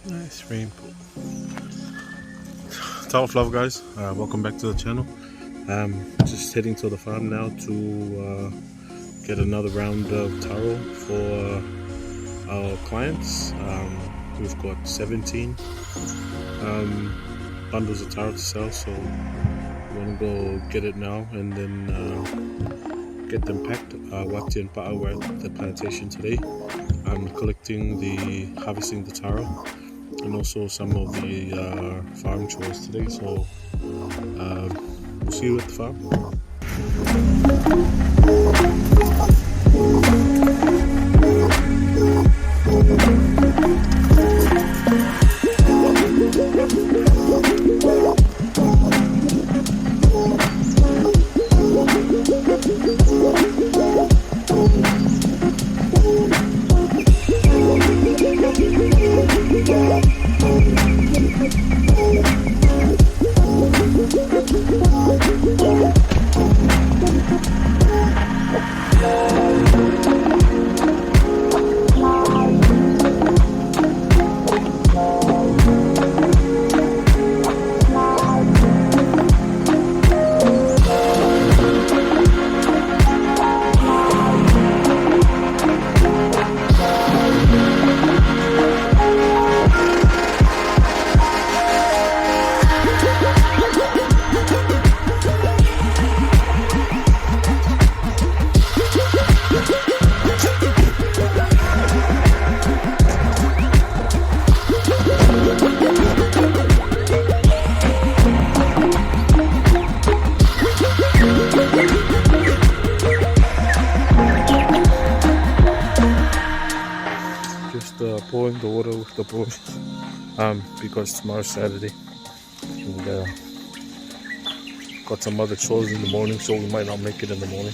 Nice rainbow. Taro flower guys, welcome back to the channel. Just heading to the farm now to get another round of taro for our clients. We've got 17 bundles of taro to sell, so we're gonna go get it now and then get them packed. Uati and I were at the plantation today. I'm harvesting the taro and also some of the farm chores today, so we'll see you at the farm. Pouring the water with the brush because tomorrow's Saturday and got some other chores in the morning, so we might not make it in the morning.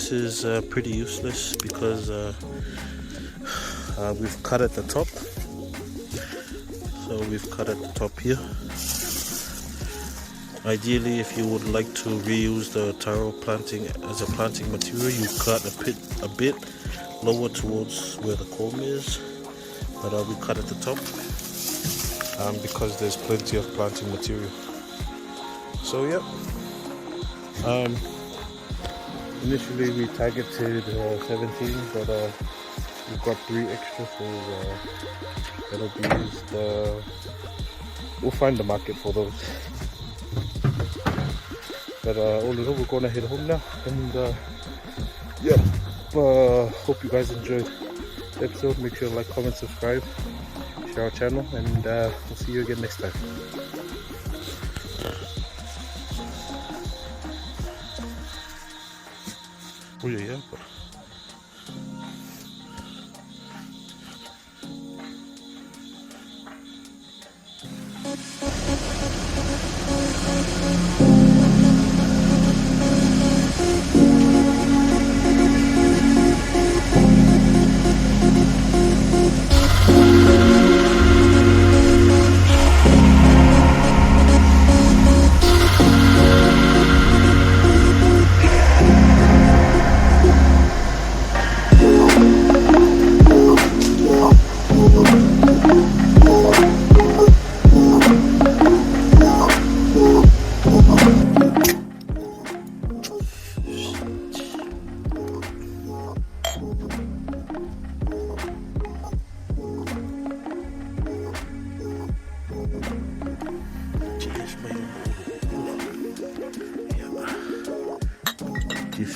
this is pretty useless because we've cut at the top. So we've cut at the top here. Ideally, if you would like to reuse the taro planting as a planting material, you cut a bit lower towards where the comb is, but we cut at the top because there's plenty of planting material. So yeah, initially we targeted 17, but we've got 3 extra, so that'll be used. We'll find the market for those. But all in all, we're gonna head home now, and yeah, hope you guys enjoyed the episode. Make sure to like, comment, subscribe, share our channel, and we'll see you again next time. Oh yeah.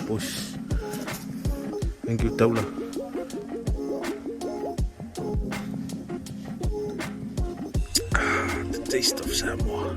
Boys. Thank you, Taro. The taste of Samoa.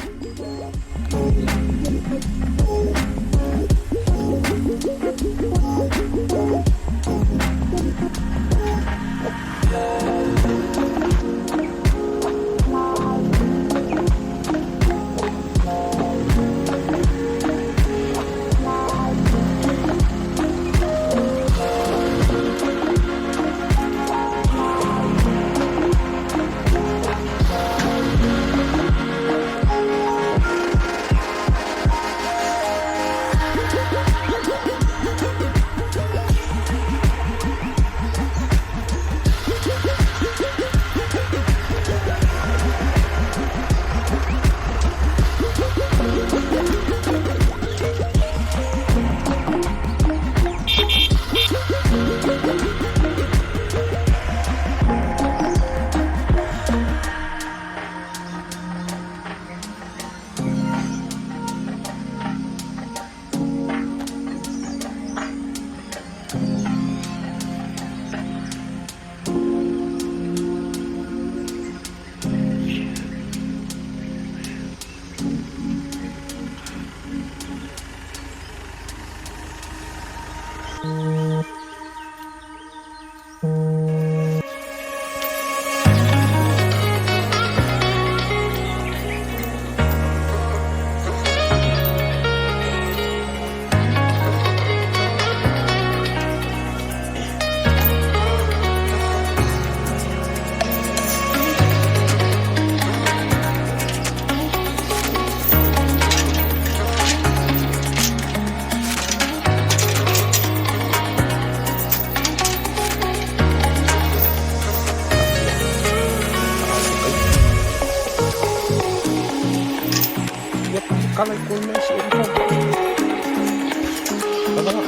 Kalay ko na siya. Tama nga.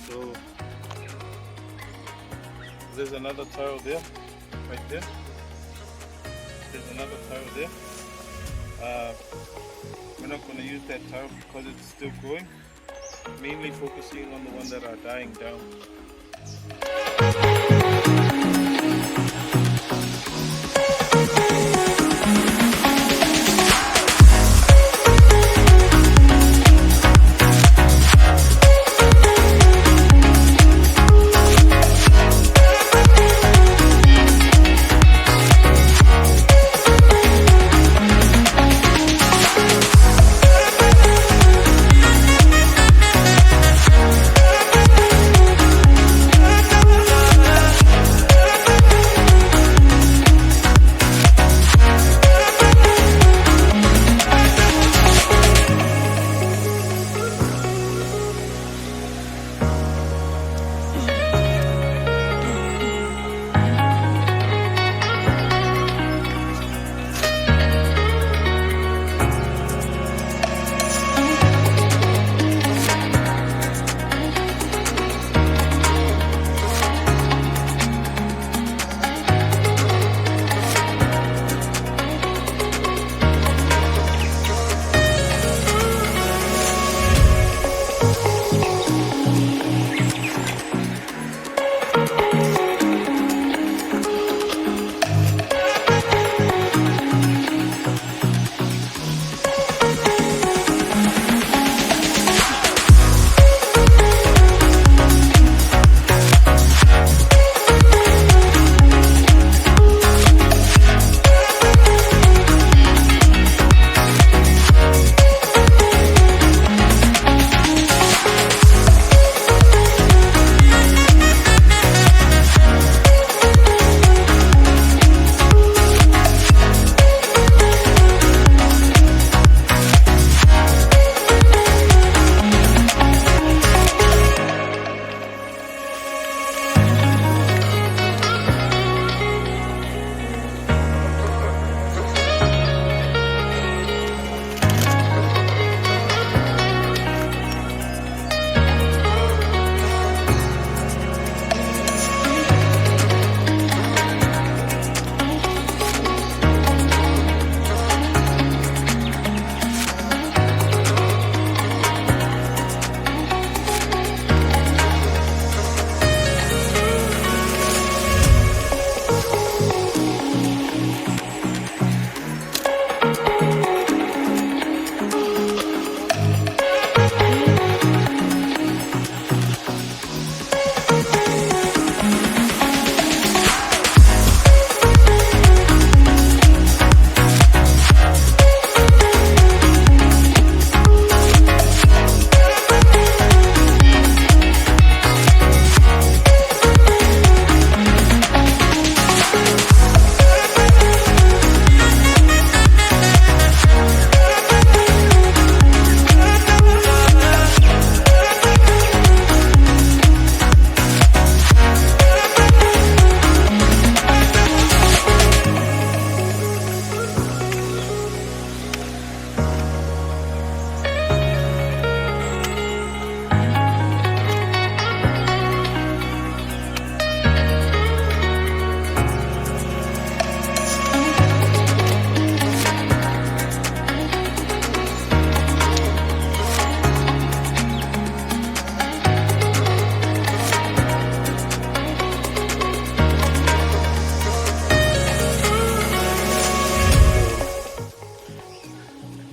So there's another taro there, right there. There's another taro there. We're not going to use that taro because it's still growing. Mainly focusing on the ones that are dying down.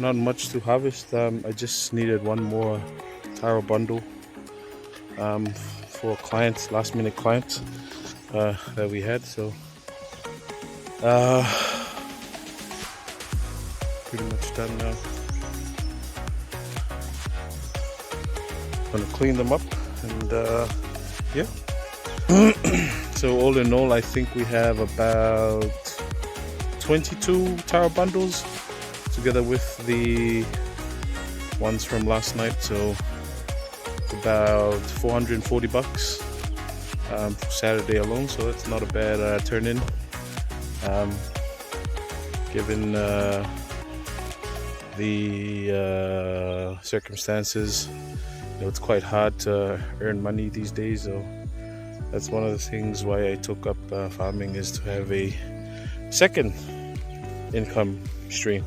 not much to harvest. I just needed one more Taro bundle for a client, last minute client that we had. So pretty much done now. Gonna clean them up and yeah. So all in all, I think we have about 22 Taro bundles together with the ones from last night. So it's about 440 bucks for Saturday alone. So that's not a bad turn in, given the circumstances. You know, it's quite hard to earn money these days. So that's one of the things why I took up farming, is to have a second income stream.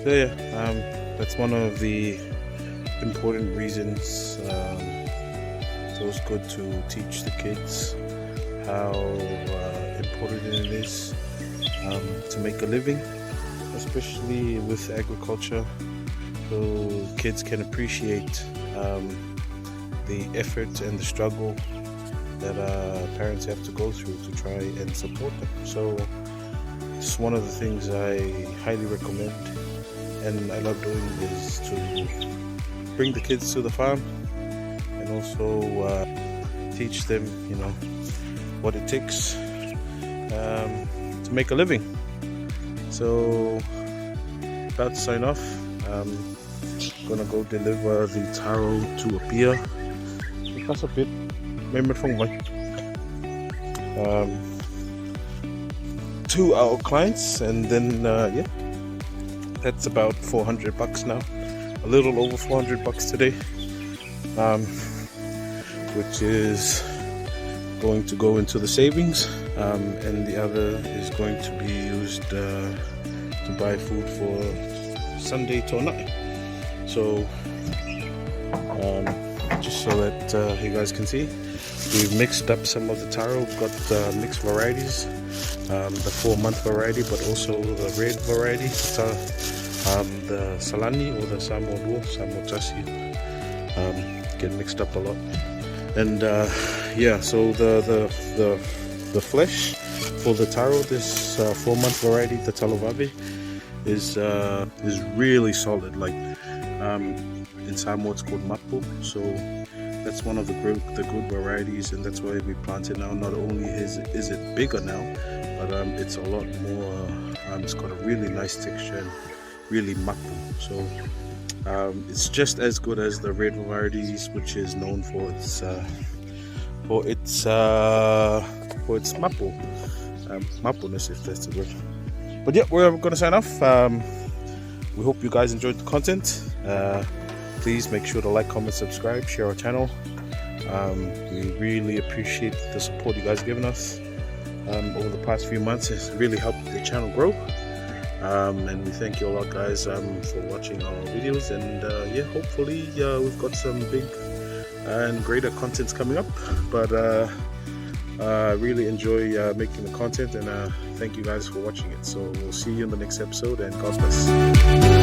So yeah, that's one of the important reasons. It's always good to teach the kids how important it is to make a living, especially with agriculture, so kids can appreciate the effort and the struggle that parents have to go through to try and support them. So it's one of the things I highly recommend, and I love doing, is to bring the kids to the farm and also teach them, you know, what it takes to make a living. So about to sign off. Gonna go deliver the taro to a pier. That's a bit. To our clients, and then yeah, that's about $400 now. A little over $400 today, which is going to go into the savings, and the other is going to be used to buy food for Sunday tonight. So just so that you guys can see, we've mixed up some of the taro. We've got mixed varieties, the 4-month variety, but also the red variety, the salani or the Samoa, get mixed up a lot. And yeah, so the flesh for the taro, this 4-month variety, the talovave, is really solid. Like in Samoa it's called mapu, so that's one of the good varieties, and that's why we plant it now. Not only is it bigger now, but it's a lot more, it's got a really nice texture and really mapu. So it's just as good as the red varieties, which is known for its mapu, mapuness, if that's the word. But yeah, we're gonna sign off. We hope you guys enjoyed the content. Please make sure to like, comment, subscribe, share our channel. We really appreciate the support you guys have given us over the past few months. It's really helped the channel grow. And we thank you a lot, guys, for watching our videos. And yeah, hopefully we've got some big and greater contents coming up. But really enjoy making the content, and thank you guys for watching it. So we'll see you in the next episode, and God bless.